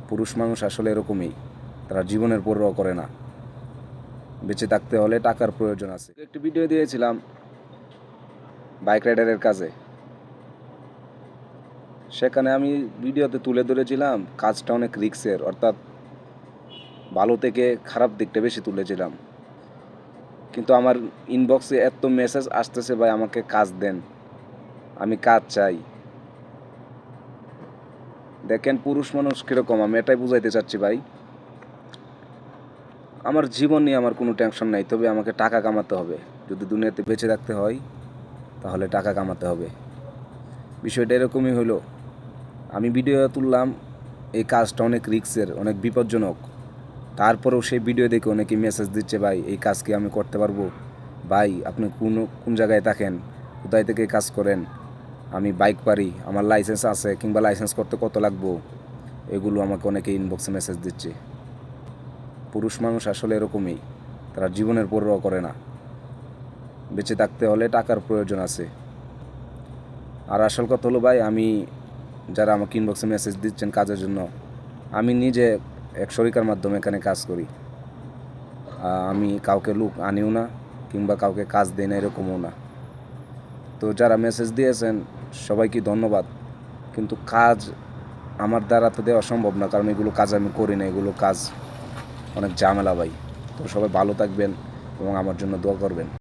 পুরুষ মানুষ আসলে এরকমই, তারা জীবনের পরোয়া করে না। বেঁচে থাকতে হলে টাকার প্রয়োজন আছে। একটি ভিডিও দিয়েছিলাম বাইক রাইডারের কাজে। সেখানে আমি ভিডিওতে তুলে ধরেছিলাম কাজটা অনেক রিস্কের, অর্থাৎ ভালো থেকে খারাপ দিকটা বেশি তুলেছিলাম। কিন্তু আমার ইনবক্সে এত মেসেজ আসতেছে, ভাই আমাকে কাজ দেন, আমি কাজ চাই। দেখেন পুরুষ মানুষ কীরকম, আমি এটাই বুঝাইতে চাচ্ছি ভাই। আমার জীবন নিয়ে আমার কোনো টেনশন নাই, তবে আমাকে টাকা কামাতে হবে। যদি দুনিয়াতে বেঁচে থাকতে হয় তাহলে টাকা কামাতে হবে। বিষয়টা এরকমই হলো, আমি ভিডিও তুললাম, এই কাজটা অনেক রিস্কের, অনেক বিপজ্জনক। তারপরেও সেই ভিডিও দেখে অনেকে মেসেজ দিচ্ছে, ভাই এই কাজ কি আমি করতে পারবো, ভাই আপনি কোন জায়গায় থাকেন, কোথায় থেকে কাজ করেন, আমি বাইক পারি, আমার লাইসেন্স আছে, কিংবা লাইসেন্স করতে কত লাগবো, এগুলো আমাকে অনেকে ইনবক্সে মেসেজ দিচ্ছে। পুরুষ মানুষ আসলে এরকমই, তারা জীবনের পরোয়া করে না। বেঁচে থাকতে হলে টাকার প্রয়োজন আছে। আর আসল কথা হলো ভাই, আমি যারা আমাকে ইনবক্সে মেসেজ দিচ্ছেন কাজের জন্য, আমি নিজে এক শরিকার মাধ্যমে এখানে কাজ করি। আমি কাউকে লোক আনিও না, কিংবা কাউকে কাজ দিই না, এরকমও না। তো যারা মেসেজ দিয়েছেন সবাইকে ধন্যবাদ, কিন্তু কাজ আমার দ্বারা তো দেওয়া সম্ভব না, কারণ এগুলো কাজ আমি করি না, এগুলো কাজ অনেক ঝামেলা ভাই। তো সবাই ভালো থাকবেন এবং আমার জন্য দোয়া করবেন।